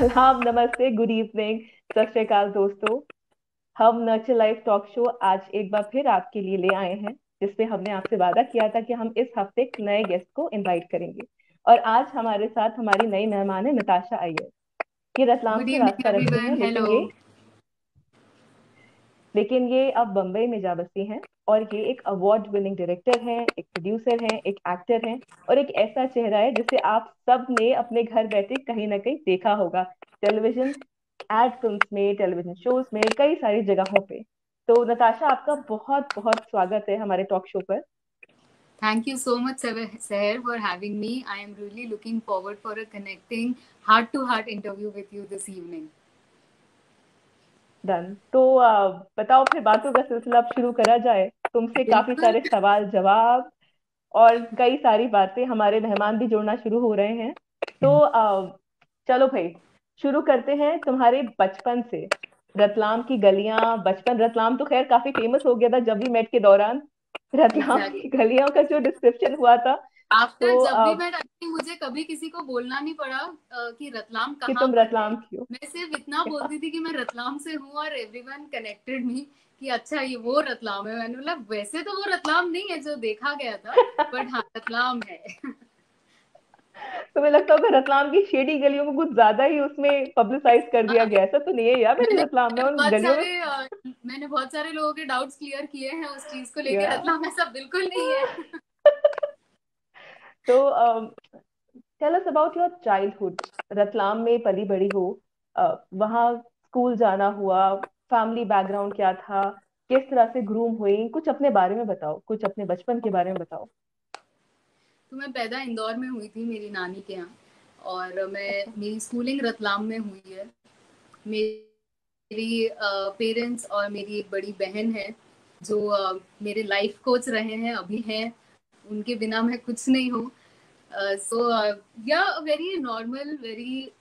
सलाम, नमस्ते, good evening, सत श्री अकाल दोस्तों। हम नर्चर लाइफ टॉक शो आज एक बार फिर आपके लिए ले आए हैं, जिसपे हमने आपसे वादा किया था कि हम इस हफ्ते एक नए गेस्ट को इनवाइट करेंगे। और आज हमारे साथ हमारी नई मेहमान है नताशा अय्यर। ये रतलाम गुड से इवनिंग रास्ता रखती हैं, एवरीवन। हेलो। लेकिन ये अब बम्बई में जा बसी हैं। और ये एक अवार्ड विनिंग डायरेक्टर हैं, एक प्रोड्यूसर हैं, एक एक्टर हैं, और एक ऐसा चेहरा है जिसे आप सब ने अपने घर बैठे कहीं ना कहीं देखा होगा, टेलीविजन एड फिल्म्स में, टेलीविजन शोज में, कई सारी जगहों पे। तो नताशा, आपका बहुत बहुत स्वागत है हमारे टॉक शो पर। Thank you so much Seher for having me. I am really looking forward for a connecting heart to heart interview with you this evening. Done. तो बताओ, फिर बातों का सिलसिला अब शुरू करा जाए। तुमसे काफी बिल्कुल। सारे सवाल जवाब और कई सारी बातें, हमारे मेहमान भी जुड़ना शुरू हो रहे हैं। तो चलो भाई, शुरू करते हैं तुम्हारे बचपन से। रतलाम की गलियां, बचपन रतलाम तो खैर काफी फेमस हो गया था जब भी मेट के दौरान। रतलाम की एग्जैक्टली। गलियों का जो डिस्क्रिप्शन हुआ था, आफ्टर तो जब भी मैं रही, मुझे कभी किसी को बोलना नहीं पड़ा कि रतलाम कि कहाँ तुम पर है। रतलाम की हो। मैं सिर्फ इतना बोलती थी कि मैं रतलाम से हूँ और एवरीवन कनेक्टेड मी कि अच्छा ये वो रतलाम है। मैंने बोला वैसे तो वो रतलाम नहीं है जो देखा गया था, बट हाँ रतलाम है। तुम्हें लगता होगा रतलाम की शेडी गलियों को कुछ ज्यादा ही उसमें पब्लिसाइज कर दिया गया, ऐसा तो नहीं है यार, मेरे मैंने रतलाम में उन बहुत गलियों में। सारे मैंने बहुत सारे लोगों के डाउट्स क्लियर किए हैं उस चीज को लेके। या रतलाम ऐसा बिल्कुल नहीं है। तो tell us about your childhood. Ratlam में पली बड़ी हो, वहाँ स्कूल जाना हुआ, फैमिली बैकग्राउंड क्या था, किस तरह से ग्रूम हुई, कुछ अपने बारे में बताओ, कुछ अपने बचपन के बारे में बताओ। तो मैं पैदा इंदौर में हुई थी मेरी नानी के यहाँ, और अच्छा। मेरी स्कूलिंग रतलाम में हुई है। मेरी पेरेंट्स और मेरी एक बड़ी बहन है जो मेरे लाइफ कोच रहे हैं, अभी हैं। उनके बिना मैं कुछ नहीं हूँ। सो या वेरी नॉर्मल, वेरी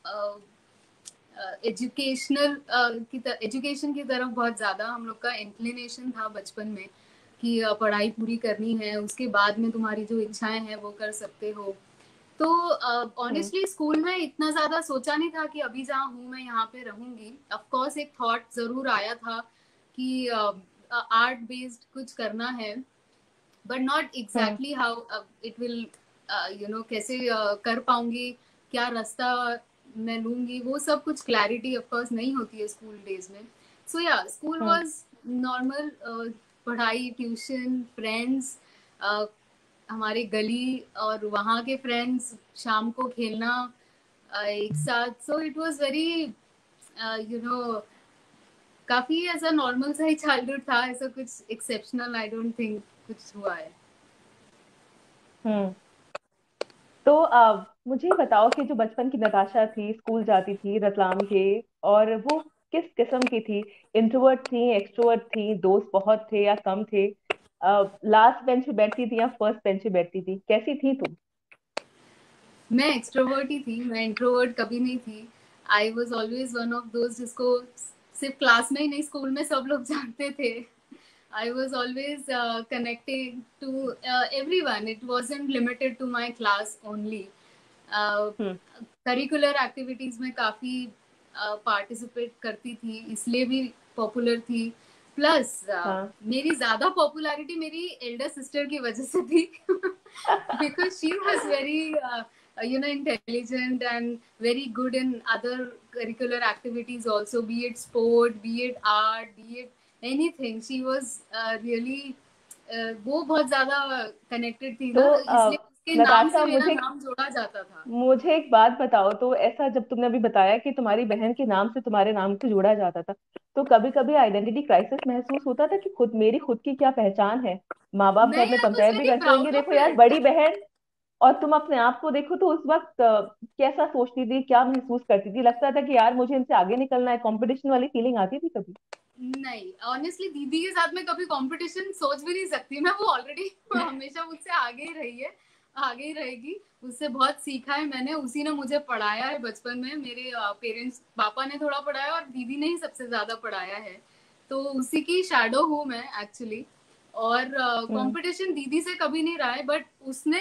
एजुकेशन की तरफ बहुत ज़्यादा हम लोग का इंक्लिनेशन था बचपन में कि पढ़ाई पूरी करनी है, उसके बाद में तुम्हारी जो इच्छाएं हैं वो कर सकते हो। तो हम्म। ऑनेस्टली स्कूल में इतना ज़्यादा सोचा नहीं था कि अभी जहाँ हूँ मैं यहाँ पे रहूँगी। ऑफ कोर्स एक थॉट ज़रूर आया था कि आर्ट बेस्ड कुछ करना है, but not hmm. Exactly how it will कैसे कर पाऊंगी, क्या रास्ता मैं लूंगी, वो सब कुछ क्लैरिटी ऑफ कोर्स नहीं होती है स्कूल डेज में। सो या स्कूल हम्म। Was normal. पढ़ाई, ट्यूशन, फ्रेंड्स, हमारे गली और वहाँ के फ्रेंड्स, शाम को खेलना एक साथ। So it was very you know काफी ऐसा नॉर्मल सा ही चाइल्डहुड था। ऐसा कुछ एक्सेप्शनल आई डोंट थिंक कुछ हुआ है। हम्म। तो मुझे बताओ कि जो बचपन की नताशा थी, स्कूल जाती थी रतलाम के, और वो किस किस्म की थी? इंट्रोवर्ट थी, एक्सट्रोवर्ट थी, दोस्त बहुत थे या कम थे? लास्ट बेंच पे बैठती थी या फर्स्ट बेंच पे बैठती थी, कैसी थी तुम? मैं एक्सट्रोवर्ट ही थी, मैं इंट्रोवर्ट कभी नहीं थी। आई was always one of those जिसको सिर्फ क्लास में ही नहीं स्कूल में सब लोग जानते थे। I was always connected to everyone, it wasn't limited to my class only. Hmm. Curricular activities में काफी पार्टिसिपेट करती थी, इसलिए भी पॉपुलर थी। प्लस हाँ। मेरी ज्यादा पॉपुलैरिटी मेरी एल्डर सिस्टर की वजह से थी because she was very intelligent and very good in other curricular activities also, be it sport, be it art, be it anything. She was really वो बहुत ज्यादा कनेक्टेड थी तो ना, इसलिए उसके नाम से नताशा, मेरा मुझे नाम जोड़ा जाता था। मुझे एक बात बताओ। तो ऐसा जब तुमने अभी बताया कि तुम्हारी बहन के नाम से तुम्हारे नाम को जोड़ा जाता था, तो कभी कभी आइडेंटिटी क्राइसिस महसूस होता था कि खुद की क्या पहचान है? माँ बाप घर नहीं, में आई वाज कंपेयर भी वेरी करते होंगे, प्राउड ऑफ देखो यार इट। बड़ी बहन, और तुम अपने आप को देखो, तो उस वक्त कैसा सोचती थी, क्या महसूस करती थी? लगता था कि यार मुझे इनसे आगे निकलना है, कंपटीशन वाली फीलिंग आती थी कभी? नहीं, ऑनेस्टली दीदी के साथ मैं कभी कंपटीशन सोच भी नहीं सकती। मैं वो ऑलरेडी हमेशा मुझसे आगे ही रही है, आगे ही रहेगी। उससे बहुत सीखा है मैंने, उसी ने मुझे पढ़ाया है बचपन में। मेरे पेरेंट्स, पापा ने थोड़ा पढ़ाया और दीदी ने ही सबसे ज्यादा पढ़ाया है। तो उसी की शैडो हूँ मैं एक्चुअली। और हम्म। कंपटीशन दीदी से कभी नहीं रहा है, बट उसने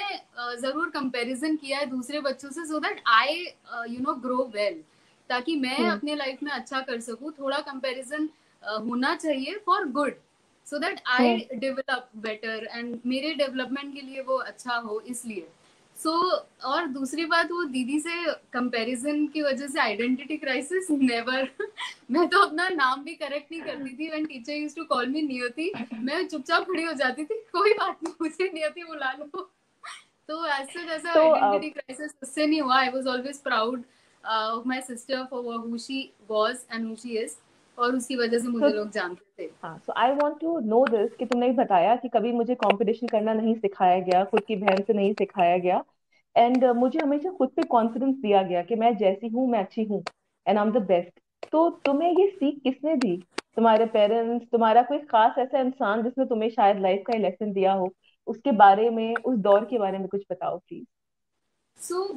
जरूर कंपैरिजन किया है दूसरे बच्चों से, so that I grow well. ताकि मैं अपने लाइफ में अच्छा कर सकूं। थोड़ा कंपैरिजन होना चाहिए for good, so that I hmm. Develop better and मेरे डेवलपमेंट के लिए वो अच्छा हो, इसलिए। सो और दूसरी बात, वो दीदी से कंपैरिजन की वजह से आइडेंटिटी क्राइसिस, नेवर। मैं तो अपना नाम भी करेक्ट नहीं करती थी when teacher used to call me Niyati. मैं चुपचाप खड़ी हो जाती थी, कोई बात नहीं, मुझे नियति बुला लो। तो ऐसा जैसा तो आइडेंटिटी क्राइसिस उससे नहीं हुआ। I was always proud of my sister for who she was and who she is, और उसकी वजह से तो मुझे लोग जानते थे। हाँ, so I want to know this कि तुमने भी बताया कि कभी मुझे कंपटीशन करना नहीं सिखाया गया, खुद की बहन से नहीं सिखाया गया। एंड मुझे हमेशा खुद पे कॉन्फिडेंस दिया गया कि मैं जैसी हूँ मैं अच्छी हूँ, and I am the best. तो तुम्हें ये सीख किसने दी? तुम्हारे पेरेंट्स, तुम्हारा कोई खास ऐसा इंसान जिसने तुम्हें शायद लाइफ का लेसन दिया हो? उसके बारे में, उस दौर के बारे में कुछ बताओ प्लीज। सो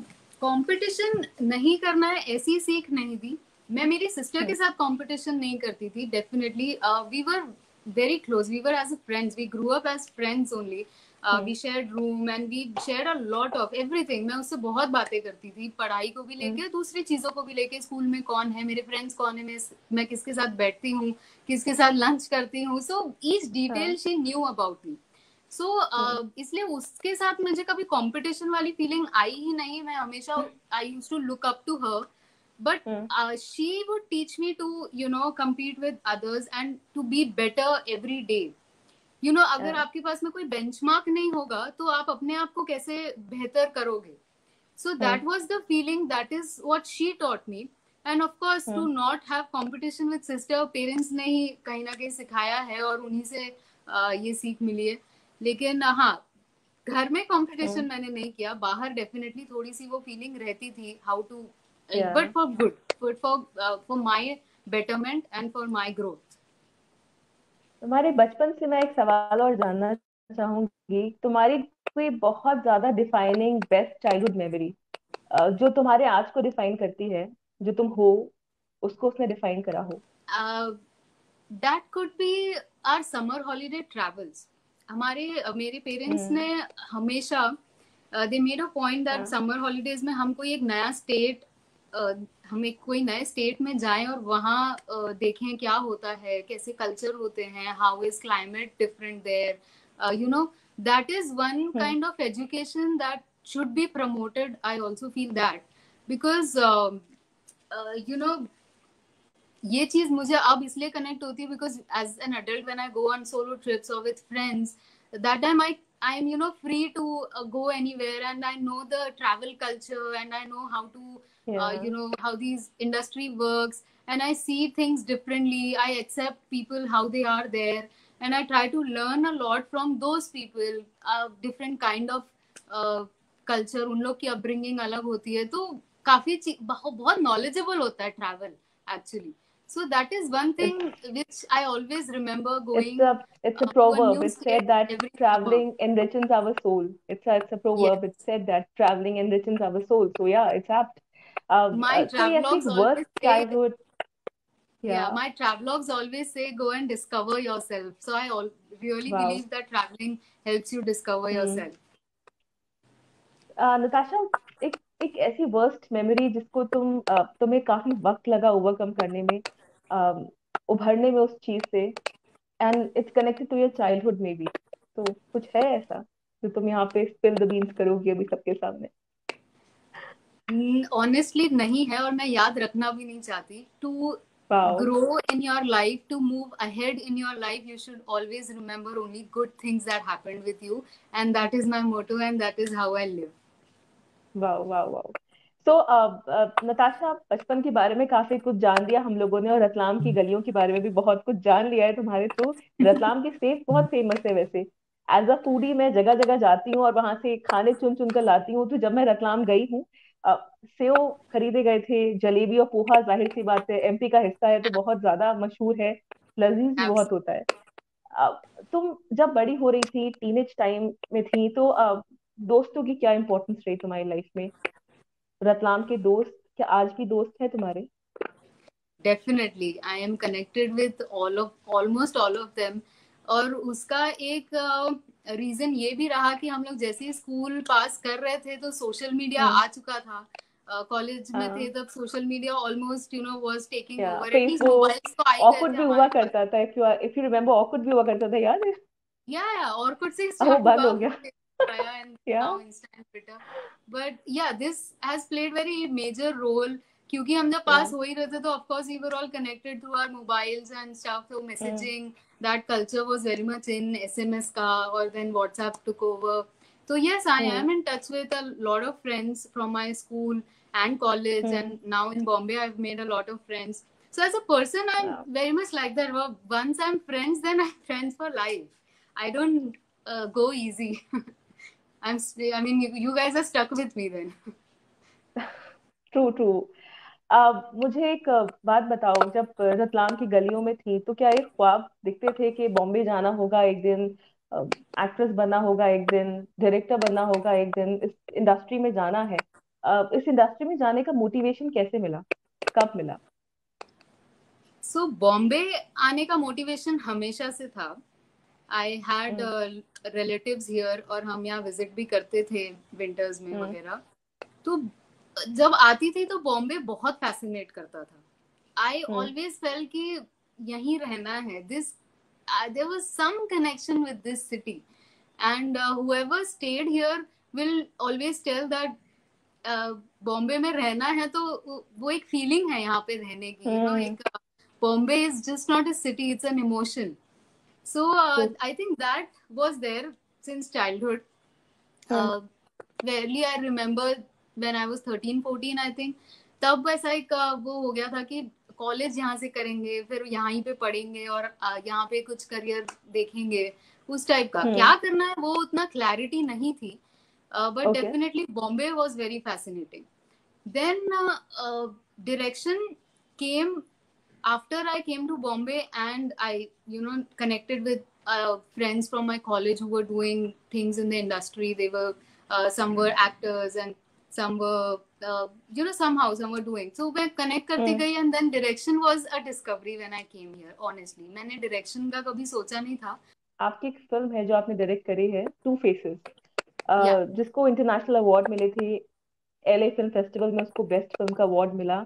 कंपटीशन नहीं करना है ऐसी सीख नहीं दी। मैं मेरी सिस्टर के हम्म। साथ कंपटीशन नहीं करती थी, definitely. We were very close, we were as friends, we grew up as friends only. Hmm. We shared room and we shared a lot of everything. मैं उससे बहुत बातें करती थी, पढ़ाई को भी हम्म। लेके, दूसरी चीजों को भी लेके, स्कूल में कौन है, मेरे फ्रेंड्स कौन है, मैं किसके साथ बैठती हूँ, किसके साथ लंच करती हूँ। सो ईच डिटेल हाँ। She knew about me. So hmm. इसलिए उसके साथ मुझे कभी कंपटीशन वाली फीलिंग आई ही नहीं। मैं हमेशा, I used to look up to her, but hmm. she would teach me to, you know, compete with others and to be better every day. You know, अगर हाँ। आपके पास में कोई बेंचमार्क नहीं होगा तो आप अपने आप को कैसे बेहतर करोगे? So hmm. that was the feeling, that is what she taught me. And of course to hmm. not have competition with sister, parents ने ही कहीं ना कहीं सिखाया है और उन्हीं से ये सीख मिली है। लेकिन हाँ, घर में कंपटीशन हम्म। मैंने नहीं किया, बाहर डेफिनेटली थोड़ी सी वो फीलिंग रहती थी, हाउ टू, या but for good, but for my betterment and for my growth. तुम्हारे बचपन से मैं एक सवाल और जानना चाहूंगी। तुम्हारी कोई बहुत ज्यादा डिफाइनिंग बेस्ट चाइल्डहुड मेमोरी जो तुम्हारे आज को डिफाइन करती है, जो तुम हो उसको उसने डिफाइन करा हो? That could be our summer holiday travels. मेरे पेरेंट्स हम्म। ने हमेशा, they made a point that हाँ। समर हॉलीडेज में हम कोई एक नया स्टेट, हमें कोई नए स्टेट में जाएं और वहाँ देखें क्या होता है, कैसे कल्चर होते हैं, how is climate different there, you know. That is one hmm. Kind of education that should be promoted, I also feel that, because you know, ये चीज मुझे अब इसलिए कनेक्ट होती है because as an adult when I go on solo trips और with friends, that time I am, you know, free to go anywhere, and I know the travel culture, and I know how to, या you know, how these industry works, and I see things differently. I accept people how they are there, and I try to learn a lot from those people. Different kind of culture, उन लोग की upbringing अलग होती है, तो काफी बहुत knowledgeable होता है travel actually. So that is one thing which I always remember, it's going a it's a to a proverb. new It said state that every summer. traveling enriches our soul. It's a proverb. It Yes. said that traveling enriches our soul. So yeah, it's apt. My कोई ऐसी travelogues worst always say, childhood? yeah, या my travelogues always say, go and discover yourself. So really wow. believe that traveling helps you discover hmm. yourself. Natasha, एक एक ऐसी worst memory जिसको तुम्हें काफी वक्त लगा ओवरकम करने में, अ, उभरने में उस चीज से, and it's connected to your childhood में भी, तो कुछ है ऐसा जो तुम यहाँ पे स्पिल द बीन्स करोगी अभी सबके सामने? Honestly नहीं है, और मैं याद रखना भी नहीं चाहती। To wow. grow in your life, to move ahead in your life, you should always remember only good things that happened with you, and that is my motto, and that is how I live. Wow wow wow. So Natasha, बचपन के बारे में काफी कुछ जान लिया हम लोगों ने, और रतलाम की गलियों के बारे में भी बहुत कुछ जान लिया है तुम्हारे थ्रू। रतलाम की सेव बहुत फेमस है वैसे। एज अ फूडी मैं जगह जगह जाती हूँ और वहां से खाने चुन चुन कर लाती हूँ। तो जब मैं रतलाम गई हूँ, सेव खरीदे गए थे, जलेबी और पोहा जाहिर सी बात है एमपी का हिस्सा है तो बहुत ज्यादा मशहूर है, लजीज भी बहुत होता है। अ, तुम जब बड़ी हो रही थी, टीनेज टाइम में थी, तो दोस्तों की क्या इंपॉर्टेंस रही तुम्हारी लाइफ में? रतलाम के दोस्त क्या आज भी दोस्त हैं तुम्हारे? Definitely I am connected with almost all of them. और उसका एक रीजन ये भी रहा कि हम लोग जैसे ही स्कूल पास कर रहे थे तो सोशल मीडिया हम्म। आ चुका था। कॉलेज में थे हाँ तब social media almost was taking या ओवर, फेस एटलीस्ट वो मोबाइल्स तो आ ही गए ऑकवर्ड थे भी हुआ हमारे पास। करता था, इफ यू रिमेम्बर ऑकवर्ड भी हुआ करता था, याद है? या ऑर्कुट से अब वो स्टार्ट बंद हुआ, हो गया। फिर आया and yeah now Insta and Twitter. But yeah this has played very major role, क्योंकि हम जब या पास हो ही रहे थे तो of course we were all connected through our mobiles and stuff, so messaging, that culture was very much in, SMS का, or then WhatsApp took over. So yes, I am in touch with a lot of friends from my school and college, and now in Bombay I've made a lot of friends. So as a person I'm very much like that. Well, once I'm friends, then I'm friends for life. I don't go easy. I mean, you guys are stuck with me then. True true. मुझे एक बात बताओ, जब रतलाम की गलियों में थी तो क्या एक ख्वाब दिखते थे कि बॉम्बे जाना होगा एक दिन, एक्ट्रेस बनना होगा एक दिन, डायरेक्टर बनना होगा एक दिन, इस इंडस्ट्री में जाना है? इस इंडस्ट्री में जाने का मोटिवेशन कैसे मिला, कब मिला? So बॉम्बे आने का मोटिवेशन हमेशा से था। I had hmm relatives here, और हम यहाँ विजिट भी करते थे विंटर्स में हम्म वगैरह। तो जब आती थी तो बॉम्बे बहुत फैसिनेट करता था। आई हम्म ऑलवेज फेल कि यहीं रहना है। This there was some connection with this city, and whoever stayed here will always tell that Bombay में रहना है तो वो एक फीलिंग है यहाँ पे रहने की, हम्म एक Bombay is just not a city, it's an emotion. So true I think that was there since childhood. Hmm Barely I remember when I was 13-14, I think. तब ऐसा एक वो हो गया था कि कॉलेज यहाँ से करेंगे, फिर यहाँ ही पे पढ़ेंगे, और यहाँ पे कुछ करियर देखेंगे, उस टाइप का हम्म क्या करना है वो उतना क्लैरिटी नहीं थी। But okay definitely Bombay was very fascinating. Then direction came after I came to Bombay, and I, connected with friends from my college who were doing things in the industry. They were, some were actors, and some were, somehow some were doing. So मैं connect करती हम्म गई, and then direction was a discovery when I came here. Honestly, मैंने direction का कभी सोचा नहीं था। आपकी एक फिल्म है जो आपने डायरेक्ट करी है, टू फेसेस, Yeah, जिसको इंटरनेशनल अवार्ड मिले थे, एलए फिल्म फेस्टिवल में उसको बेस्ट फिल्म का अवार्ड मिला।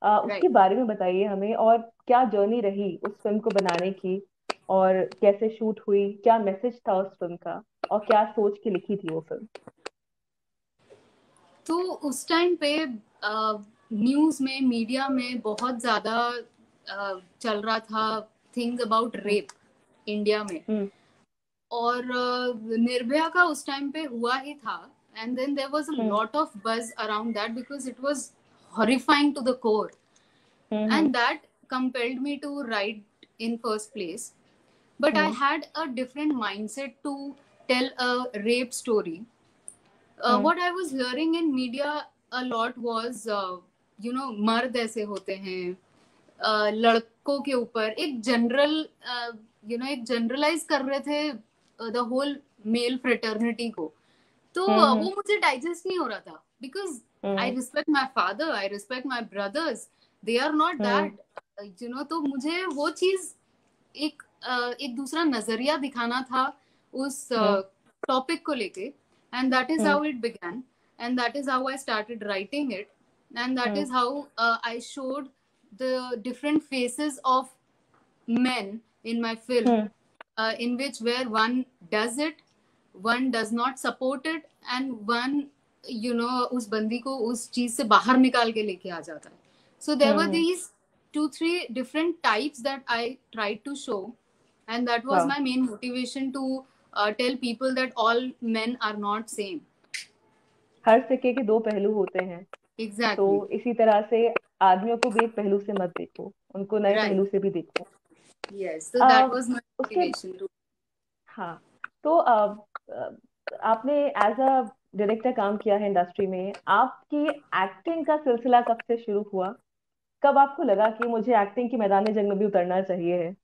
उसके right. बारे में बताइए हमें, और क्या जर्नी रही उस फिल्म को बनाने की, और कैसे शूट हुई, क्या मैसेज था उस फिल्म का, और क्या सोच के लिखी थी वो फिल्म? तो उस टाइम पे न्यूज में, मीडिया में बहुत ज्यादा चल रहा था things about hmm rape India में। हम्म और निर्भया का उस टाइम पे हुआ ही था, and then there was a hmm lot of buzz around that because it was horrifying to the core, hmm and that compelled me to write in first place. But I hmm had a different mindset to tell a rape story. Hmm What I was hearing in media a lot was, मर्द ऐसे होते हैं, लड़कों के ऊपर एक general, एक generalise कर रहे थे द होल मेल फ्रेटर्निटी को। तो हम्म वो मुझे डाइजेस्ट नहीं हो रहा था, because I hmm respect my father, I respect my brothers, they are not hmm that, तो मुझे वो चीज एक दूसरा नजरिया दिखाना था उस हम्म टॉपिक को लेके। And that is hmm how it began, and that is how I started writing it, and that hmm is how I showed the different faces of men in my film, hmm in which where one does it, one does not support it, and one, उस बंदी को उस चीज से बाहर निकाल के लेके आ जाता है। So there were hmm these 2-3 different types that I tried to show, and that was वाह, my main motivation to tell people that all men are not same. हर सिक्के के दो पहलू होते हैं। तो Exactly. इसी तरह से आदमियों को भी एक पहलू से मत देखो, उनको नए Right. पहलू से भी देखो। Yes, so that uh, was my उसके motivation to. हाँ, तो आपने एज अ डायरेक्टर काम किया है इंडस्ट्री में, आपकी एक्टिंग का सिलसिला कब से शुरू हुआ? कब आपको लगा कि मुझे एक्टिंग के मैदान जंग में भी उतरना चाहिए है?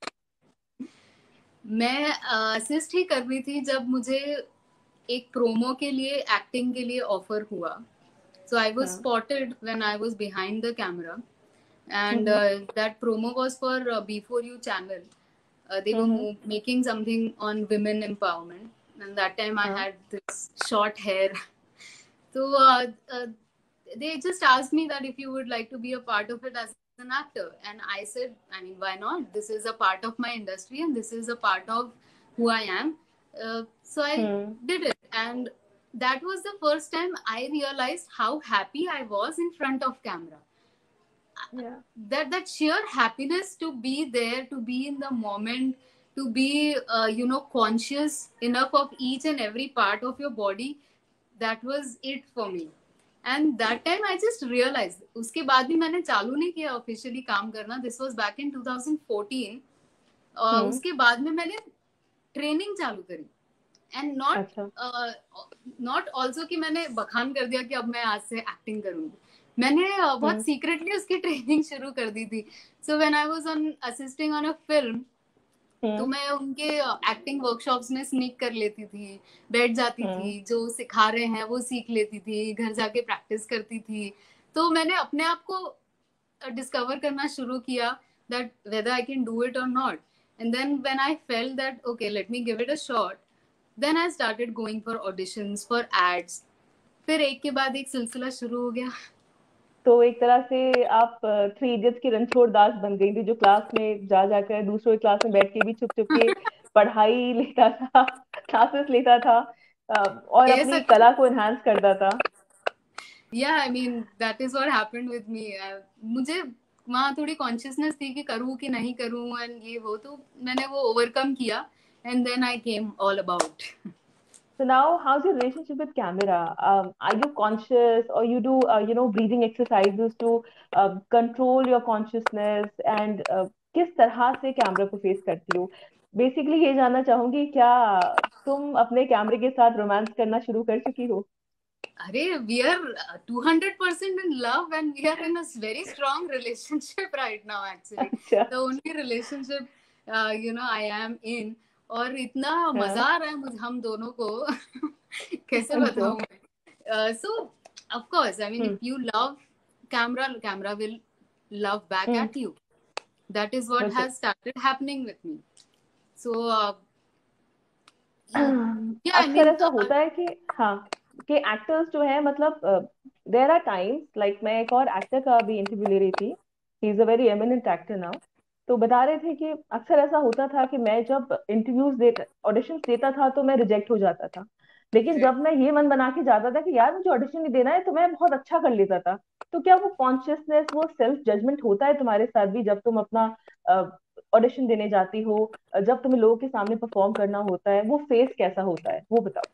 मैं असिस्ट ही कर रही थी जब मुझे एक प्रोमो के लिए एक्टिंग के लिए ऑफर हुआ। So I was हाँ spotted when I was behind the camera, and hmm that promo was for Before You channel. They were hmm making something on women empowerment, and that time I हाँ had this short hair. So they just asked me that if you would like to be a part of it as an actor, and I said, I mean, why not? This is a part of my industry, and this is a part of who I am. So I did it, and that was the first time I realized how happy I was in front of camera. Yeah. That sheer happiness to be there, to be in the moment, to be conscious enough of each and every part of your body, that was it for me. And that time I just realized, उसके बाद भी मैंने चालू नहीं किया officially काम करना. This was back in 2014. उसके बाद में मैंने ट्रेनिंग चालू करी, एंड नॉट ऑल्सो कि मैंने बखान कर दिया कि अब मैं आज से एक्टिंग करूंगी. मैंने बहुत सीक्रेटली उसकी ट्रेनिंग शुरू कर दी थी. So when I was on assisting on a film, तो मैं उनके एक्टिंग वर्कशॉप्स में स्नीक कर लेती थी, बैठ जाती थी, जो सिखा रहे हैं वो सीख लेती थी, घर जाके प्रैक्टिस करती थी. तो मैंने अपने आप को डिस्कवर करना शुरू किया that whether I can do it or not. And then when I felt that, okay, let me give it a shot, then I started going for auditions, for ads. फिर एक के बाद एक सिलसिला शुरू हो गया. तो एक तरह से आप थ्री इडियट्स की रणछोड़ दास बन गई थी, जो क्लास में जा जाकर दूसरों की क्लास में बैठ के भी छुप छुप के पढ़ाई लेता था, क्लासेस लेता था, और कह अपनी सकते. कला को एनहांस करता था. Yeah, I mean that is what happened with me. मुझे वहाँ थोड़ी कॉन्शियसनेस थी कि करूँ कि नहीं करूँ, एंड ये वो, तो मैंने वो ओवरकम किया, and then I came all about. So now, how's your relationship with camera? Are you conscious, or you do, breathing exercises to control your consciousness? And किस तरह से कैमरा को फेस करती हो? बेसिकली ये जानना चाहूंगी, क्या तुम अपने कैमरे के साथ रोमांस करना शुरू कर चुकी हो? अरे, we are 200% in love, and we are in a very strong relationship right now. Actually, अच्छा. the only relationship I am in. और इतना मजा हाँ. आ रहा है मुझे हम दोनों को. कैसे अच्छा. बताऊं मैं. So of course, I mean, if you love camera will love back at you. That is what has started happening with me. So yeah, I अक्सर mean, ऐसा होता है कि हाँ, कि एक्टर्स जो है, मतलब देयर आर टाइम्स, लाइक मैं एक और एक्टर का भी इंटरव्यू ले रही थी. He is a very eminent actor now. तो बता रहे थे कि अक्सर ऐसा होता था कि मैं जब इंटरव्यूज देता, ऑडिशंस देता था, तो मैं रिजेक्ट हो जाता था. लेकिन जब मैं ये मन बना के जाता था कि यार मुझे ऑडिशन नहीं देना है, तो मैं बहुत अच्छा कर लेता था. तो क्या वो कॉन्शियसनेस, वो सेल्फ जजमेंट होता है तुम्हारे साथ भी, जब तुम अपना ऑडिशन देने जाती हो, जब तुम्हें लोगों के सामने परफॉर्म करना होता है, वो फेस कैसा होता है, वो बताओ.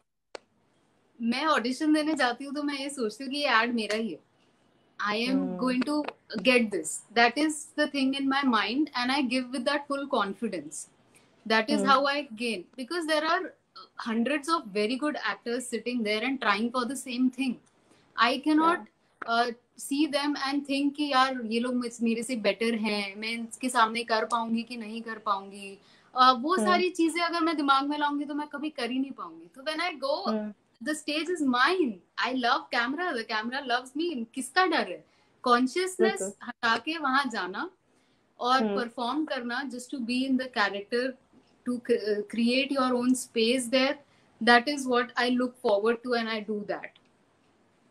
मैं ऑडिशन देने जाती हूँ तो मैं ये सोचती हूँ कि ये एड मेरा ही है. I am going to get this. That is the thing in my mind, and I give with that full confidence. That is how I gain, because there are hundreds of very good actors sitting there and trying for the same thing. I cannot see them and think कि यार ये लोग मेरे से better हैं, मैं इसके सामने कर पाऊंगी कि नहीं कर पाऊंगी. वो सारी चीजें अगर मैं दिमाग में लाऊंगी तो मैं कभी कर ही नहीं पाऊंगी. तो when I go, the stage is mine. I love camera. The camera loves me. किसका डर है? Consciousness हटा के वहां जाना और perform करना, just to be in the character, to create your own space there. That is what I look forward to, and I do that.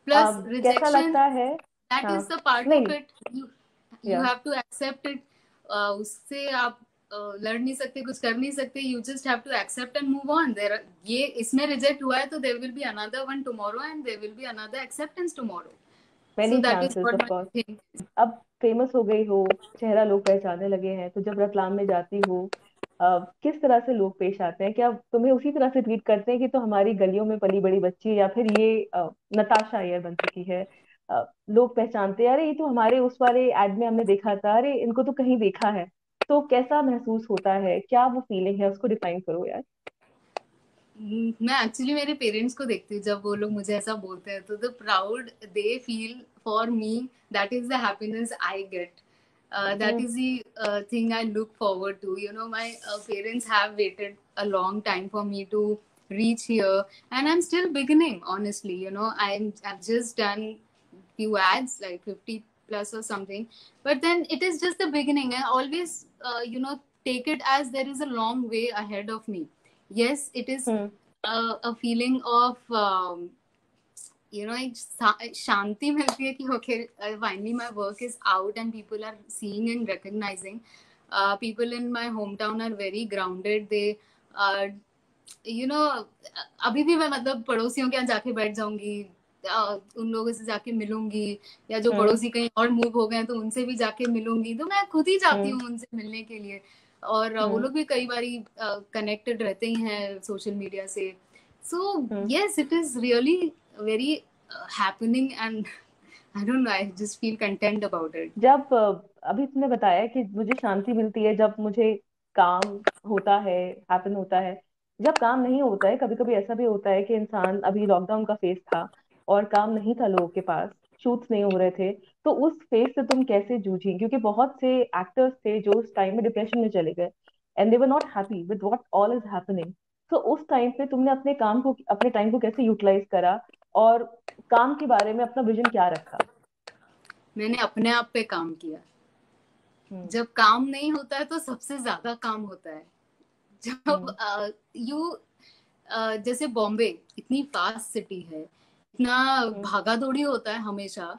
Plus कैसा rejection, लगता है? that हाँ. is the part नहीं. of it. You have to accept it. उससे आप लड़ नहीं सकते, कुछ कर नहीं सकते. You just have to accept and move on. ये इसमें रिजेक्ट हुआ है, तो there will be another one tomorrow, and there will be another acceptance tomorrow. Many So that is chances, what of my course. thing. अब famous हो गई हो, चेहरा लोग पहचानने लगे हैं, तो जब रतलाम में जाती हो, किस तरह से लोग पेश आते हैं? क्या तुम्हें उसी तरह से ट्रीट करते हैं कि तो हमारी गलियों में पली बड़ी बच्ची, या फिर ये नताशा अय्यर बन चुकी है? लोग पहचानते हैं, अरे ये तो हमारे उस वाले एड में हमने देखा था, अरे इनको तो कहीं देखा है. तो कैसा महसूस होता है, क्या वो फीलिंग है, उसको डिफाइन करो यार. मैं एक्चुअली मेरे पेरेंट्स को देखती हूँ, जब वो लोग मुझे ऐसा बोलते हैं, तो the proud they feel for me, that is the happiness I get. That is the thing I look forward to. My parents have waited a long time for me to reach here, and I'm still beginning, honestly. I've just done few ads, like 50 plus or something, but then it is just the beginning. I always take it as there is a long way ahead of me. Yes, it is a feeling of एक शांति मिलती है कि okay finally my work is out and people are seeing and recognising. People in my home town are very grounded. They you know अभी भी मैं मतलब पड़ोसियों के यहाँ जाके बैठ जाऊंगी, उन लोगों से जाके मिलूंगी, या जो हम्म. पड़ोसी कहीं और मूव हो गए तो उनसे भी जाके मिलूंगी. तो मैं खुद ही जाती हम्म. हूँ उनसे मिलने के लिए. और वो हम्म. लोग भी कई बारी कनेक्टेड रहते ही हैं सोशल मीडिया से. So hmm. Yes, it is really very happening and I don't know, I just feel content about it. जब अभी तुमने बताया कि मुझे शांति मिलती है जब मुझे काम होता है, हैपन होता है. जब काम नहीं होता है, कभी कभी ऐसा भी होता है कि इंसान, अभी लॉकडाउन का फेज था और काम नहीं था लोगों के पास, शूट्स नहीं हो रहे थे, तो उस फेज से तुम कैसे जूझी? क्योंकि बहुत से एक्टर्स थे जो उस टाइम में डिप्रेशन में चले गए, and they were not happy with what all is happening. तो उस टाइम पे तुमने अपने काम को, अपने टाइम को कैसे यूटिलाइज करा, और काम के बारे में अपना विजन क्या रखा? मैंने अपने आप पे काम किया. हम्म. जब काम नहीं होता है तो सबसे ज्यादा काम होता है. हम्म. जब यू जैसे बॉम्बे इतनी फास्ट सिटी है, इतना हम्म. भागा दौड़ी होता है हमेशा.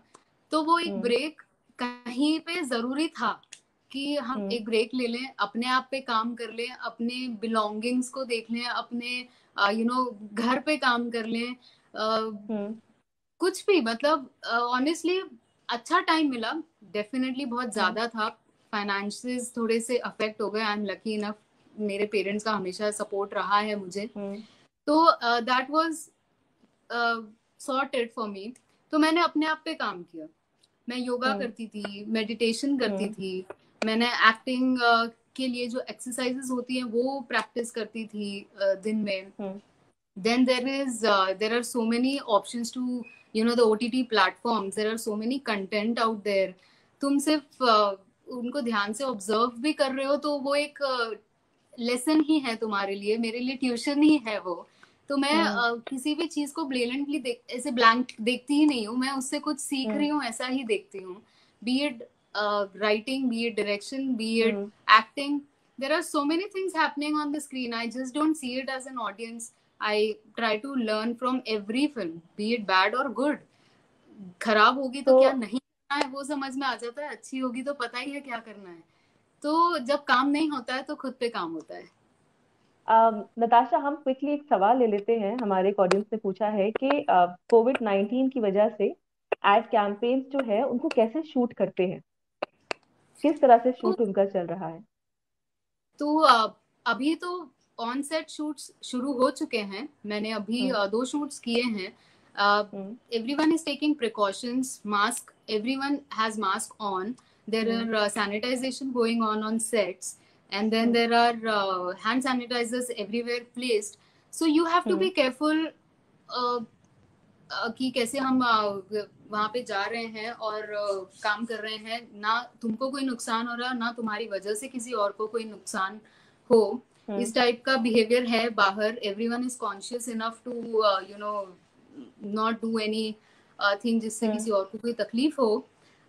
तो वो एक हम्म. ब्रेक कहीं पे जरूरी था कि हम हम्म. एक ब्रेक ले लें, अपने आप पे काम कर लें, अपने बिलोंगिंग्स को देख लें, अपने घर पे काम कर लें. हम्म. कुछ भी मतलब ऑनेस्टली अच्छा टाइम मिला. डेफिनेटली बहुत हम्म. ज्यादा था. फाइनेंसेस थोड़े से अफेक्ट हो गए. आई एम लकी इनफ, मेरे पेरेंट्स का हमेशा सपोर्ट रहा है मुझे. हम्म. तो that was sorted for me. तो मैंने अपने आप पे काम किया. मैं योगा हम्म. करती थी, मेडिटेशन करती हम्म. थी. मैंने एक्टिंग के लिए जो एक्सरसाइजेस होती हैं वो प्रैक्टिस करती थी दिन में. हम्म. Then there are so many options to the OTT platforms. There are so many content out there. तुम सिर्फ उनको ध्यान से ऑब्जर्व भी कर रहे हो तो वो एक लेसन ही है तुम्हारे लिए. मेरे लिए ट्यूशन ही है वो. तो मैं हम्म. किसी भी चीज को ब्लेंटली ऐसे ब्लैंक देखती ही नहीं हूँ. मैं उससे कुछ सीख रही हम्म. हूँ ऐसा ही देखती हूँ. B it writing, B it direction, B it hmm. Acting. There are so many things happening on the screen. I just don't see it as an audience. I try to learn from every film, be it bad or good. खराब होगी तो तो क्या नहीं करना है वो समझ में आ जाता है, अच्छी होगी तो पता ही है क्या करना है. तो जब काम नहीं होता है तो खुद पे काम होता है. नताशा, हम क्विकली एक सवाल ले लेते हैं. हमारे एक ऑडियंस ने पूछा है कि कोविड-19 की वजह से एड कैंपेन्स जो है उनको कैसे शूट करते हैं, किस तरह से तो शूट उनका चल रहा है? तो अभी तो ऑन सेट शूट्स शुरू हो चुके हैं. मैंने अभी हम्म. 2 शूट्स किए हैं. हम्म. Everyone is taking precautions. Mask, everyone has mask on. There hmm. are sanitization going on sets, and then hmm. there are hand sanitizers everywhere placed. So you have to be hmm. careful uh, कि कैसे हम वहां पे जा रहे हैं और काम कर रहे हैं. ना तुमको कोई नुकसान हो रहा, ना तुम्हारी वजह से किसी और को कोई नुकसान हो. हम्म. इस टाइप का बिहेवियर है बाहर. Everyone is conscious enough to not do anything जिससे हम्म. किसी और को कोई तकलीफ हो.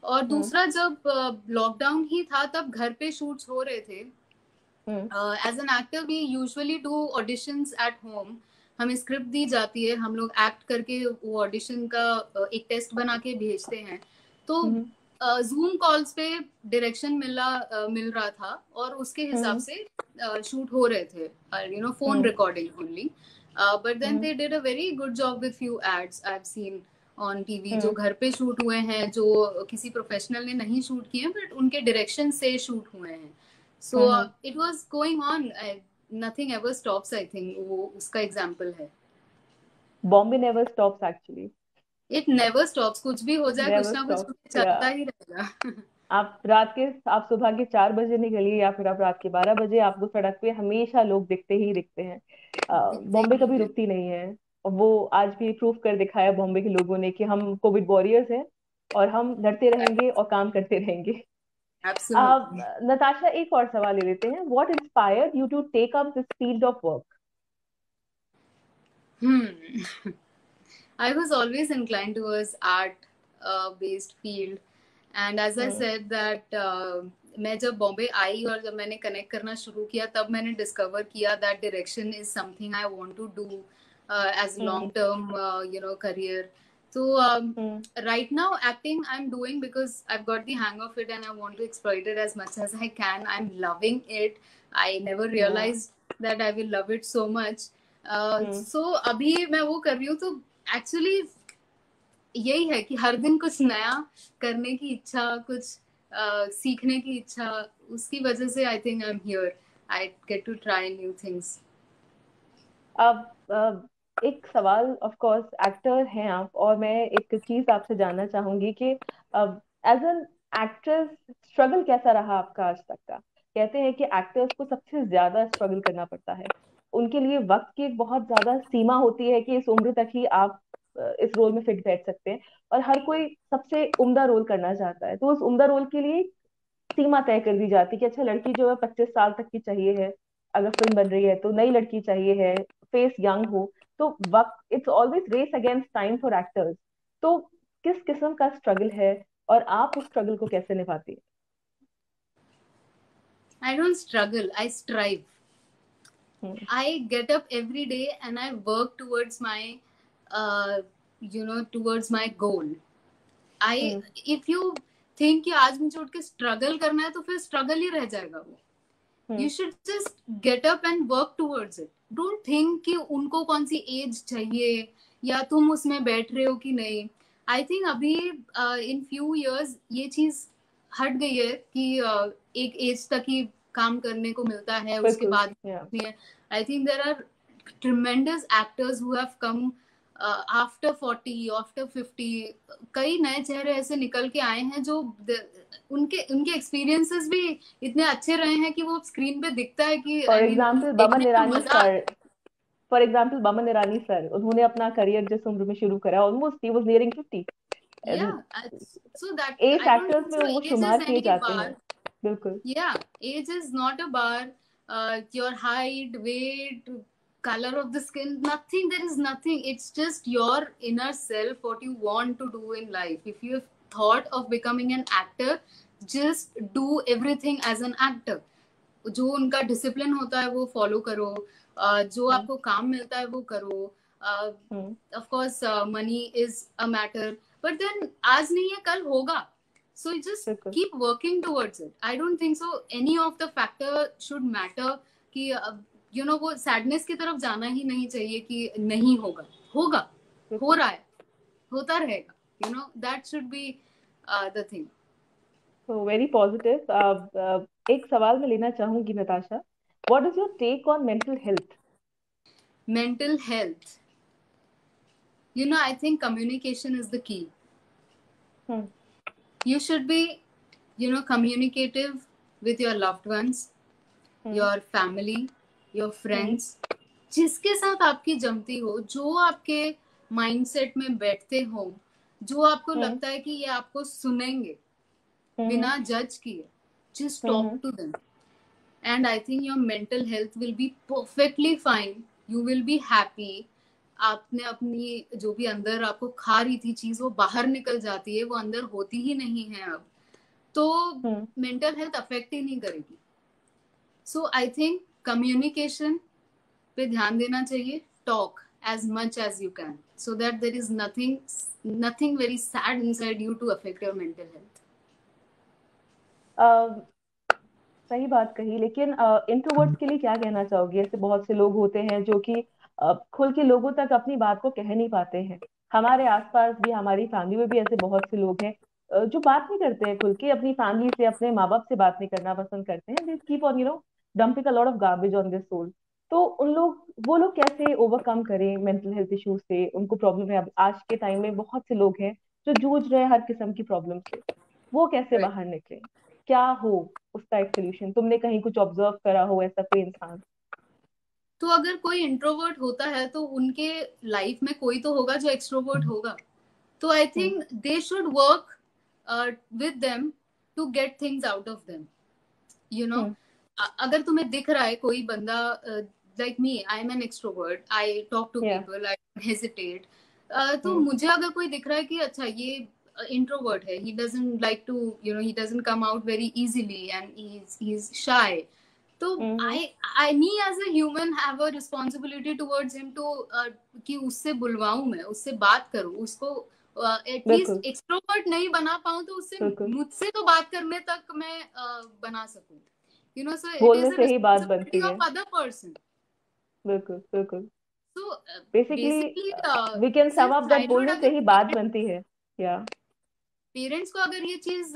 और हम्म. दूसरा, जब लॉकडाउन ही था तब घर पे शूट्स हो रहे थे. Hmm. As an actor we usually do auditions at home. हमें स्क्रिप्ट दी जाती है, हम लोग एक्ट करके वो ऑडिशन का एक टेस्ट बना के भेजते हैं. तो हम्म. जूम कॉल्स पे डायरेक्शन मिल रहा था और उसके हिसाब हम्म. से शूट हो रहे थे. Phone hmm. Recording only. But then hmm. They did a very good job with few ads I have seen on TV जो हम्म. घर पे शूट हुए हैं, जो किसी प्रोफेशनल ने नहीं शूट किए बट उनके डायरेक्शन से शूट हुए हैं. So hmm. It was going on. Nothing ever stops, I think वो उसका एग्जांपल है. Bombay never stops actually. It never stops. कुछ भी हो जाए, कुछ नेवर ना कुछ स्टॉप्स. चलता ही रहेगा. आप सुबह के 4 बजे निकलिए या फिर आप रात के 12 बजे, आपको सड़क पे हमेशा लोग दिखते ही दिखते हैं. दिखते बॉम्बे ही कभी है. रुकती नहीं है. और वो आज भी प्रूव कर दिखाया बॉम्बे के लोगों ने कि हम कोविड वॉरियर्स हैं, और हम लड़ते रहेंगे और काम करते रहेंगे. एब्सोल्युटली. नताशा, एक और सवाल ले लेते हैं. What inspired you to take up this field of work? Hmm. I was always inclined towards art based field. And as I hmm. said that मैं जब बॉम्बे आई और जब मैंने कनेक्ट करना शुरू किया तब मैंने डिस्कवर किया that direction is something I want to do as hmm. Long term career. So hmm. right now acting I'm doing because I've got the hang of it and I want to exploit it as much as I can. I'm loving it. I never या। realized that I will love it so much. Hmm. So अभी मैं वो कर रही हूँ, तो actually यही है कि हर दिन कुछ नया करने की इच्छा, कुछ सीखने की इच्छा, उसकी वजह से I think I am here, I get to try new things. अब एक सवाल, ऑफ कोर्स एक्टर हैं आप, और मैं एक चीज आपसे जानना चाहूंगी कि अब एज एन एक्ट्रेस स्ट्रगल कैसा रहा आपका आज तक का। कहते हैं कि एक्टर्स को सबसे ज्यादा स्ट्रगल करना पड़ता है, उनके लिए वक्त की एक बहुत ज्यादा सीमा होती है कि इस उम्र तक ही आप इस रोल में फिट बैठ सकते हैं, और हर कोई सबसे उम्दा रोल करना चाहता है, तो उस उम्दा रोल के लिए सीमा तय कर दी जाती है कि अच्छा लड़की जो है 25 साल तक की चाहिए है, अगर फिल्म बन रही है तो नई लड़की चाहिए है, फेस यंग हो। तो वक्त, it's always race against time for actors. तो किस किस्म का स्ट्रगल है, और आप उस स्ट्रगल को कैसे निभाती I don't struggle, I strive. है? I get up every day and I work towards my, towards my goal. I hmm. if you think कि आज मुझे उठ के स्ट्रगल करना है, तो फिर स्ट्रगल ही रह जाएगा वो. हम्म। You should just get up and work towards it. Don't think कि उनको कौन सी एज चाहिए या तुम उसमें बैठ रहे हो कि नहीं. आई थिंक अभी इन फ्यू इयर्स ये चीज हट गई है कि एक एज तक ही काम करने को मिलता है, उसके बिल्कुल। बाद या। नहीं है. I think there are tremendous actors who have come after 40, after 50. कई नए चेहरे ऐसे निकल के आए हैं जो उनके उनके एक्सपीरियंसेस भी इतने अच्छे रहे हैं कि वो स्क्रीन पे दिखता है कि for I mean example Boman देखने में ईरानी मजा. Sir, for example Boman Irani sir, उन्होंने अपना करियर जिस उम्र में शुरू करा, ऑलमोस्ट ही वाज नियरिंग 50। या. So that age I don't actors think में सो वो एज इज शुमार किए एनी जाते हैं। बार. बिल्कुल। Yeah, age is not a bar. Your height, weight, color of the skin, nothing. There is nothing. It's just your inner self, what you want to do in life. If you have thought of becoming an actor, just do everything as an actor. जो उनका discipline होता है वो follow करो. जो हम्म। आपको काम मिलता है वो करो. Hmm. Of course money is a matter, but then आज नहीं है कल होगा. So you just बिल्कुल। keep working towards it. I don't think so any of the factor should matter कि वो sadness की तरफ जाना ही नहीं चाहिए कि नहीं होगा. होगा, हो बिल्कुल। रहा है, होता रहेगा. That should be the thing. तो वेरी पॉजिटिव। एक सवाल मैं लेना चाहूंगी Natasha, what is your take on mental health? Mental health. I think communication is the key. Hmm. You should be, communicative with your loved ones, hmm. your family, your hmm. friends. जिसके साथ आपकी जमती हो, जो आपके माइंडसेट में बैठते हो, जो आपको हम्म। लगता है कि ये आपको सुनेंगे हम्म। बिना जज किए, just talk hmm. to them. And I think your mental health will be perfectly fine. You will be happy. आपने अपनी जो भी अंदर आपको खा रही थी चीज, वो बाहर निकल जाती है, वो अंदर होती ही नहीं है अब. तो हम्म। मेंटल हेल्थ अफेक्ट ही नहीं करेगी. सो आई थिंक कम्युनिकेशन पे ध्यान देना चाहिए. Talk as much as you can so that there is nothing very sad inside you to affect your mental health. सही बात कही, लेकिन इंट्रोवर्ट्स के लिए क्या कहना चाहोगे? ऐसे बहुत से लोग होते हैं जो कि खुल के लोगों तक अपनी बात को कह नहीं पाते हैं। हमारे आसपास भी, हमारी फैमिली में भी ऐसे बहुत से लोग हैं जो बात नहीं करते हैं खुल के, अपनी फैमिली से, अपने माँ बाप से बात नहीं करना पसंद करते हैं। They keep on dumping a lot of garbage on their soul. तो वो लोग कैसे ओवरकम करें मेंटल हेल्थ इश्यूज से? उनको प्रॉब्लम है, अब आज के टाइम में बहुत से लोग हैं जो जूझ रहे हैं हर किस्म की प्रॉब्लम से। वो कैसे Right. बाहर निकले? क्या हो उसका एक सोल्यूशन? तुमने कहीं कुछ ऑब्जर्व करा हो ऐसा कोई इंसान? तो अगर कोई इंट्रोवर्ट होता है तो उनके लाइफ में कोई तो होगा जो एक्सट्रोवर्ट होगा. तो I hmm. Think they should work with them to get things out of them. You know hmm. अगर तुम्हें दिख रहा है कोई बंदा, like me, I am an extrovert, I talk to yeah. People, I hesitate. तो हम्म। मुझे अगर कोई दिख रहा है कि अच्छा ये इंट्रोवर्ट है, he doesn't like to, he doesn't come out very easily and he is shy. तो hmm. I me as a human have a responsibility towards him to कि उससे बुलवाऊं, मैं उससे बात करूं, उसको बिल्कुल एटलीस्ट एक्सट्रोवर्ट नहीं बना पाऊं तो उससे बिल्कुल। मुझसे तो बात करने तक मैं बना सकूं, यू नो, सो इट बोलने इज अ से ही बात रिस्पॉन्सिबिलिटी बनती है। Of other person. बिल्कुल बिल्कुल। So basically basically, we can sum सिर्फ अप दैट चाइल्डहुड बोलने से अगर ही बात बनती है। या पेरेंट्स को अगर ये चीज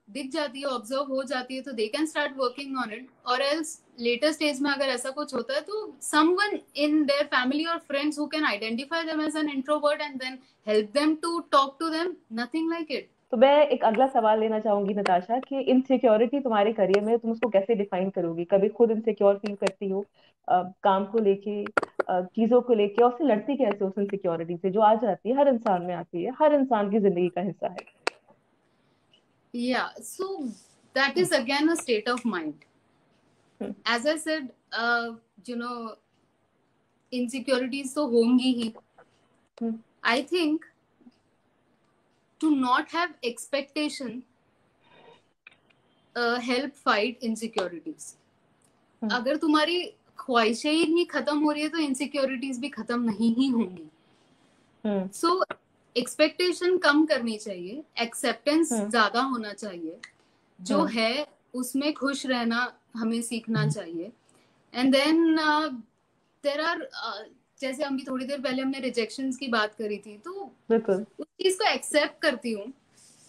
दिख जाती है, ऑब्जर्व हो जाती है, तो they can start working on it. और एल्स लेटर स्टेज में अगर ऐसा कुछ होता है तो समवन इन देयर फैमिली और friends who can identify them as an introvert and then help them to talk to them, nothing like it. तो मैं एक अगला सवाल लेना चाहूंगी नताशा कि इनसिक्योरिटी तुम्हारे करियर में तुम उसको कैसे डिफाइन करोगी? कभी खुद इनसिक्योर फील करती हो काम को लेके, चीजों को लेके, और उससे लड़ती कैसे हो उस इनसिक्योरिटी से जो आ जाती है, हर इंसान में आती है, हर इंसान की जिंदगी का हिस्सा है। Yeah, so that hmm is again a state of mind. Hmm As I said, you know, insecurities तो होंगी ही. हम्म I think to not have expectation help fight insecurities. हम्म अगर तुम्हारी ख्वाहिशें ही नहीं खत्म हो रही है तो इनसिक्योरिटीज भी खत्म नहीं ही होंगी. हम्म सो एक्सपेक्टेशन कम करनी चाहिए, एक्सेप्टेंस हम्म ज्यादा होना चाहिए, जो हम्म है उसमें खुश रहना हमें सीखना चाहिए. एंड देन देर आर, जैसे अभी थोड़ी देर पहले हमने रिजेक्शंस की बात करी थी, तो बिल्कुल। उस चीज को एक्सेप्ट करती हूँ.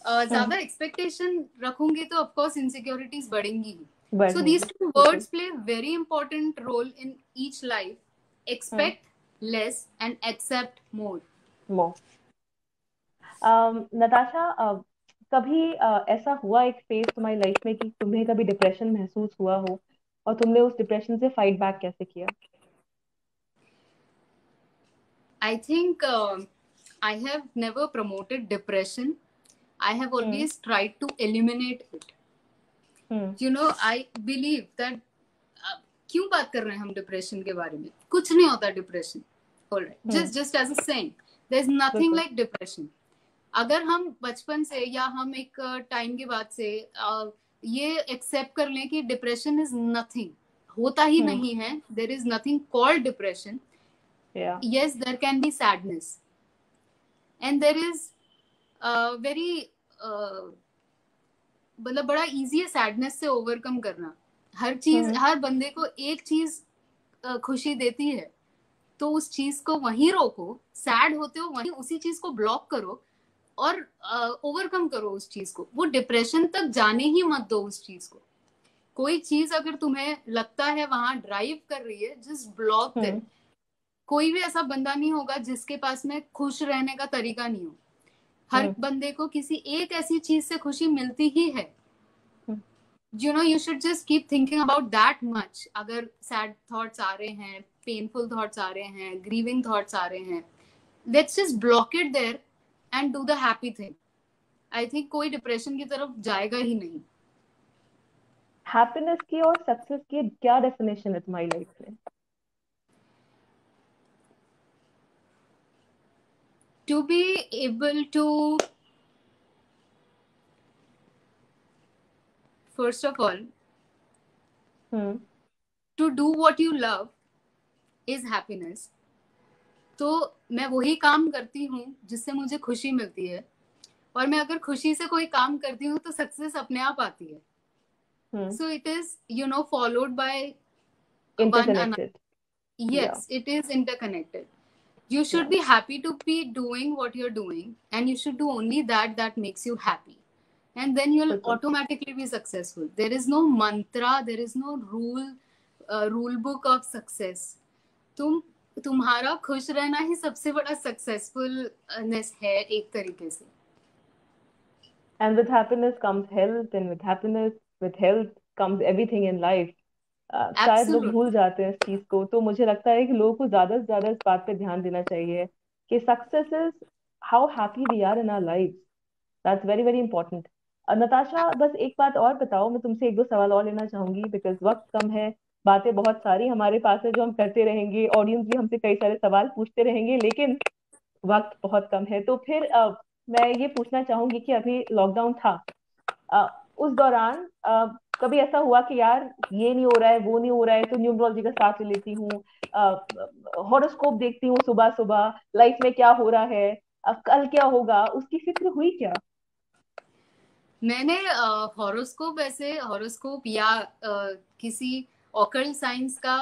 हम्म ज्यादा एक्सपेक्टेशन रखूंगी तो ऑफकोर्स इनसिक्योरिटीज बढ़ेंगी ही. सो दीज बढ़ेंगी। टू बिल्कुल। Words play very important role in each life. Hmm expect less and accept more. मो नताशा, कभी ऐसा हुआ एक फेज तुम्हारी लाइफ में कि तुम्हें कभी डिप्रेशन महसूस हुआ हो, और तुमने उस डिप्रेशन से फाइट बैक कैसे किया? I think I have never promoted depression. I have hmm always tried to eliminate it. Hmm You know, I believe that क्यों बात कर रहे हैं हम डिप्रेशन के बारे में? कुछ नहीं होता depression. Alright, hmm just as a saying, there is nothing बिल्कुल। Like depression. अगर हम बचपन से या हम एक टाइम के बाद से ये एक्सेप्ट कर लें कि डिप्रेशन इज नथिंग, होता ही हम्म नहीं है, there is nothing called depression. या Yes, there can be sadness, and there is very, मतलब बड़ा इजी है सैडनेस से ओवरकम करना. हर चीज, हम्म हर बंदे को एक चीज खुशी देती है, तो उस चीज को वहीं रोको, सैड होते हो वहीं उसी चीज को ब्लॉक करो और ओवरकम करो उस चीज को. वो डिप्रेशन तक जाने ही मत दो उस चीज को. कोई चीज अगर तुम्हें लगता है वहां ड्राइव कर रही है, जस्ट ब्लॉक हम्म देम. कोई भी ऐसा बंदा नहीं होगा जिसके पास में खुश रहने का तरीका नहीं हो. हर हम्म बंदे को किसी एक ऐसी चीज से खुशी मिलती ही है. Hmm you should just keep thinking about that much. अगर सैड थॉट्स आ रहे हैं, पेनफुल थॉट्स आ रहे हैं, ग्रीविंग थॉट्स आ रहे हैं, let's just block it there and do the happy thing. I think कोई डिप्रेशन की तरफ जाएगा ही नहीं. हैप्पीनेस की और सक्सेस की क्या डेफिनेशन है तुम्हारी लाइफ में? To be able to, first of all, hmm to do what you love is happiness. तो मैं वही काम करती हूँ जिससे मुझे खुशी मिलती है, और मैं अगर खुशी से कोई काम करती हूँ तो सक्सेस अपने आप आती है. Hmm so it is, followed by one another. Interconnected. या Yes, it is interconnected. You should या be happy to be doing what you're doing, and you should do only that makes you happy. And then you'll बिल्कुल। automatically be successful. There is no mantra, there is no rule book of success. तुम तुम्हारा खुश रहना ही सबसे बड़ा सक्सेसफुलनेस है एक तरीके से. And with happiness comes health, and with happiness, with health comes everything in life. शायद लोग भूल एब्सोल्युटली. जाते हैं इस चीज को, तो मुझे लगता है कि लोगों को ज्यादा से ज्यादा इस बात पे ध्यान देना चाहिए कि success is how happy we are in our life. That's very very important. Natasha, बस एक बात और बताओ, मैं तुमसे एक दो सवाल और लेना चाहूंगी बिकॉज वक्त कम है, बातें बहुत सारी हमारे पास है जो हम करते रहेंगे, ऑडियंस भी हमसे कई सारे सवाल पूछते रहेंगे, लेकिन वक्त बहुत कम है। तो फिर मैं ये पूछना चाहूंगी कि अभी लॉकडाउन था, उस दौरान कभी ऐसा हुआ कि यार ये नहीं हो रहा है, वो नहीं हो रहा है, तो न्यूमरोलॉजी का साथ ले लेती हूँ, हॉरोस्कोप देखती हूँ सुबह सुबह, लाइफ में क्या हो रहा है, कल क्या होगा, उसकी फिक्र हुई क्या? मैंने हॉरोस्कोप, ऐसे हॉरोस्कोप या किसी ऑकल्ट साइंस का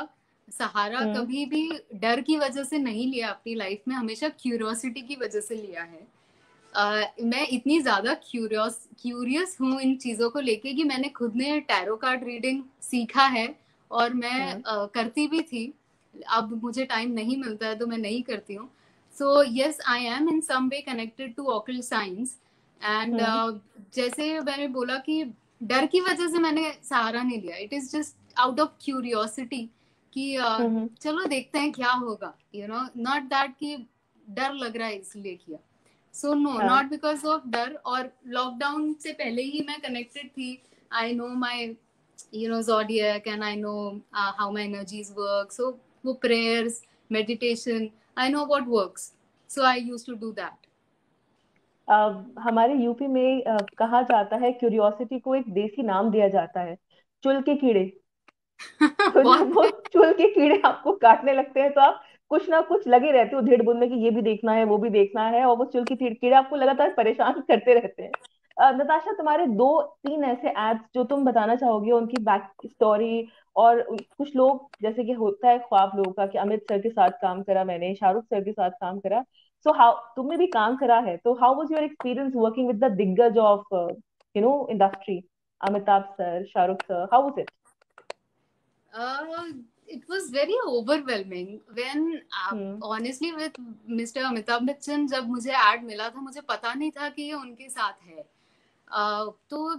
सहारा हम्म। कभी भी डर की वजह से नहीं लिया अपनी लाइफ में, हमेशा क्यूरियोसिटी की वजह से लिया है। मैं इतनी ज्यादा क्यूरियस हूँ इन चीजों को लेके कि मैंने खुद ने टैरो कार्ड रीडिंग सीखा है, और मैं हम्म। करती भी थी। अब मुझे टाइम नहीं मिलता है तो मैं नहीं करती हूँ। So yes, I am in some way connected to occult science. And hmm. जैसे मैंने बोला कि डर की वजह से मैंने सहारा नहीं लिया, it is just out of curiosity कि हम्म। चलो देखते हैं क्या होगा, नॉट दैट कि डर लग रहा है इसलिए किया। सो नो, हाँ। नॉट बिकॉज ऑफ डर। और लॉकडाउन से पहले ही मैं कनेक्टेड थी। I know my zodiac, and I know how my energies work. So वो prayers, meditation, I know what works, so I used to do that. हमारे UP में कहा जाता है, क्यूरियोसिटी को एक देसी नाम दिया जाता है, चुल के कीड़े। तो जब बहुत वो है। चुल के कीड़े आपको काटने लगते हैं तो आप कुछ ना कुछ लगे रहते हो धीड़ बुन में कि ये भी देखना है वो भी देखना है, और वो चुल के कीड़े आपको लगातार परेशान करते रहते हैं। नताशा, तुम्हारे दो तीन ऐसे एड्स जो तुम बताना चाहोगे उनकी बैक स्टोरी? और कुछ लोग, जैसे कि होता है ख्वाब लोगों का कि अमित सर के साथ काम करा मैंने, शाहरुख सर के साथ काम करा। सो हाउ, तुमने भी काम करा है, तो how was your experience working with the दिग्गज of industry, Amitabh sir, Shahrukh sir, how was it? uh, it was very overwhelming when hmm. honestly with Mr. Amitabh Bachchan, जब मुझे ऐड मिला था मुझे पता नहीं था कि ये उनके साथ है। तो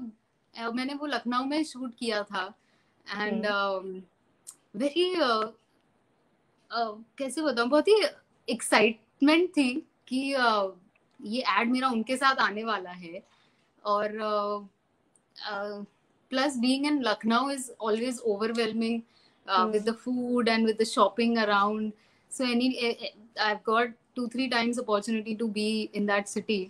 मैंने वो लखनऊ में शूट किया था। And hmm. वेरी कैसे बताऊं, बहुत ही एक्साइटमेंट थी कि ये एड मेरा उनके साथ आने वाला है। और plus being in Lucknow is always overwhelming with hmm. the food and with the shopping around. So I've got 2 3 times opportunity to be in that city.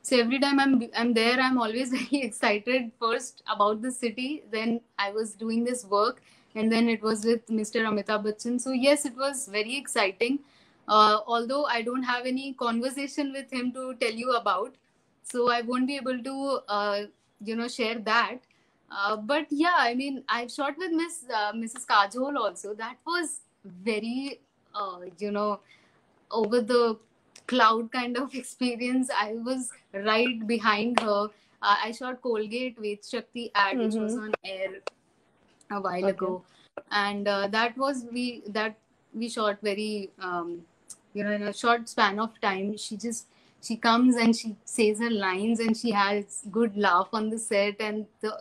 So every time I'm there, I'm always very excited first about the city. Then I was doing this work, and then it was with Mr. Amitabh Bachchan. So yes, it was very exciting. Although I don't have any conversation with him to tell you about, so I won't be able to share that. But yeah, I mean, I've shot with Mrs. Kajol also. That was very over the cloud kind of experience. I was right behind her. I shot Colgate Ved Shakti ad, which was hmm. on air a while okay. ago. And that we shot very in a short span of time. She comes and she says her lines, and she has good laugh on the set, and the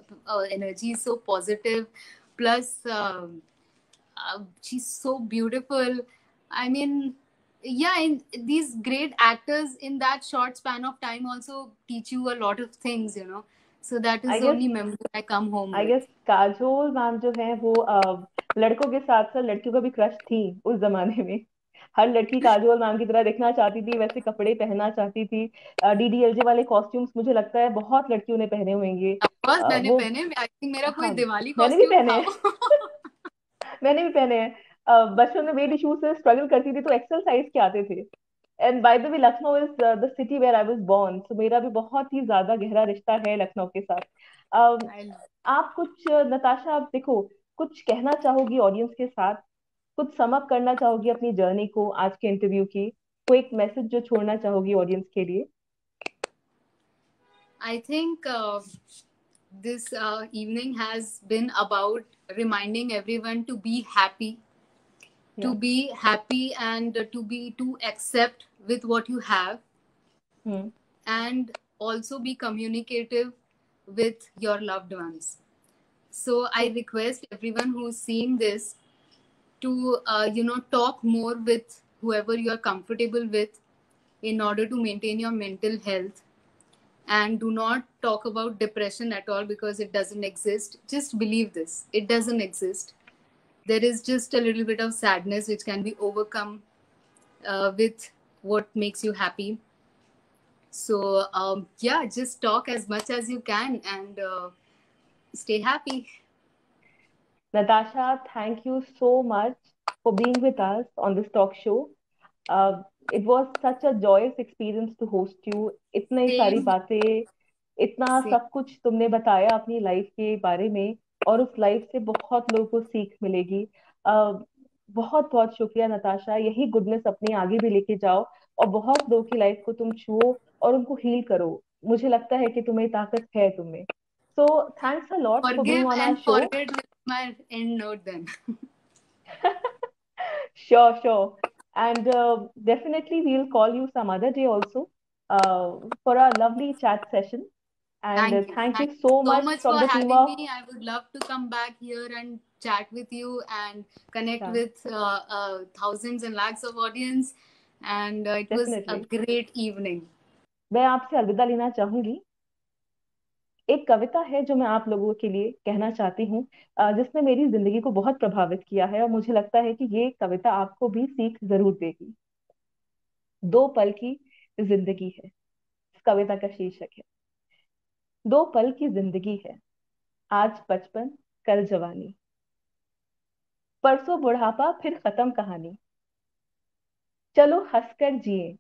energy is so positive. Plus she's so beautiful. I mean, yeah, and these great actors in that short span of time also teach you a lot of things. So that is I the guess only memory I come home I with. Guess Kajol ma'am जो है वो लड़कों के साथ साथ लड़कियों का भी क्रश थी उस जमाने में। हर लड़की काजोल मैम की तरह दिखना चाहती थी, वैसे कपड़े पहनना चाहती थी। डीडीएलजे वाले कॉस्ट्यूम्स मुझे लगता है बहुत लड़कियों ने पहने होंगे। बस मैंने वो, पहने, आई थिंक मेरा कोई हाँ, दिवाली मैंने भी कॉस्ट्यूम पहने था हैं। वो। मैंने भी पहने हैं। बचपन में वेट इशू से स्ट्रगल करती थी तो एक्सेल साइज के आते थे। And by the way, Lucknow is the city where I was born, so मेरा भी बहुत ही ज्यादा गहरा रिश्ता है लखनऊ के साथ। I- आप कुछ नताशा, आप देखो, कुछ कहना चाहोगी ऑडियंस के साथ? कुछ सम अप करना चाहोगी अपनी जर्नी को, आज के इंटरव्यू की? कोई एक मैसेज जो छोड़ना चाहोगी ऑडियंस के लिए? I think this evening has been about reminding everyone या। to be happy, and to accept with what you have, hmm. and also be communicative with your loved ones. So I request everyone who's seeing this to talk more with whoever you are comfortable with in order to maintain your mental health. And do not talk about depression at all, because it doesn't exist. Just believe this, it doesn't exist. There is just a little bit of sadness which can be overcome with what makes you happy. So yeah, just talk as much as you can, and stay happy. Natasha, thank you so much for being with us on this talk show. It was such a joyous experience to host you. इतनी सारी same बातें, इतना same. सब कुछ तुमने बताया अपनी life के बारे में, और उस लाइफ से बहुत लोगों को सीख मिलेगी। बहुत बहुत शुक्रिया नताशा। यही गुडनेस अपनी आगे भी लेके जाओ, और बहुत लोगों की लाइफ को तुम छुओ और उनको हील करो। मुझे लगता है कि तुम्हें ताकत है तुम्हें। So thanks a lot for being Forgive on our and show. forget with my end note then. Sure, sure. And definitely we'll call you some other day also for a lovely chat session. And Thank you. thank Thank you you so so much much for from the team having of me. I would love to come back here and chat with you and connect yeah, with thousands and lakhs of audience. And it was a definitely. great evening. मैं आपसे अलविदा लेना चाहूंगी। एक कविता है जो मैं आप लोगों के लिए कहना चाहती हूँ, जिसने मेरी जिंदगी को बहुत प्रभावित किया है, और मुझे लगता है कि ये कविता आपको भी सीख जरूर देगी। दो पल की जिंदगी है, इस कविता का शीर्षक है। दो पल की जिंदगी है, आज बचपन कल जवानी, परसों बुढ़ापा फिर खत्म कहानी। चलो हंसकर जिए,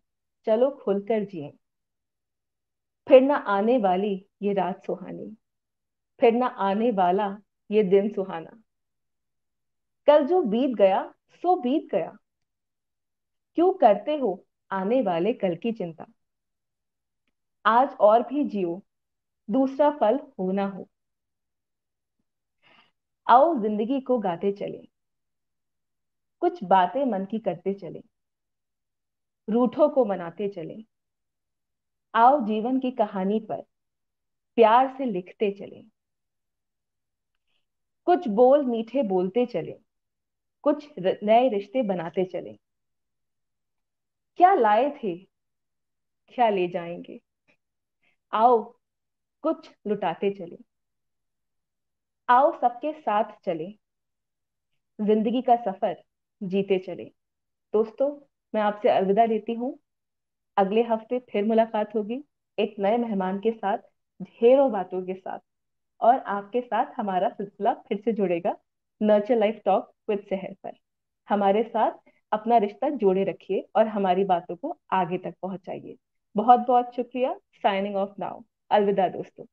चलो खुलकर जिए, फिर ना आने वाली ये रात सुहानी, फिर ना आने वाला ये दिन सुहाना। कल जो बीत गया सो बीत गया, क्यों करते हो आने वाले कल की चिंता। आज और भी जियो, दूसरा पल हो ना हो। आओ जिंदगी को गाते चले, कुछ बातें मन की करते चले, रूठों को मनाते चले। आओ जीवन की कहानी पर प्यार से लिखते चले, कुछ बोल मीठे बोलते चले, कुछ नए रिश्ते बनाते चले। क्या लाए थे, क्या ले जाएंगे, आओ कुछ लुटाते चले। आओ सबके साथ चले, जिंदगी का सफर जीते चले। दोस्तों, मैं आपसे अलविदा लेती हूँ। अगले हफ्ते फिर मुलाकात होगी, एक नए मेहमान के साथ, ढेरों बातों के साथ, और आपके साथ हमारा सिलसिला फिर से जुड़ेगा, नर्चर लाइफ टॉक विद सहर पर। हमारे साथ अपना रिश्ता जोड़े रखिए और हमारी बातों को आगे तक पहुंचाइए। बहुत बहुत शुक्रिया। Signing off now. अलविदा दोस्तों।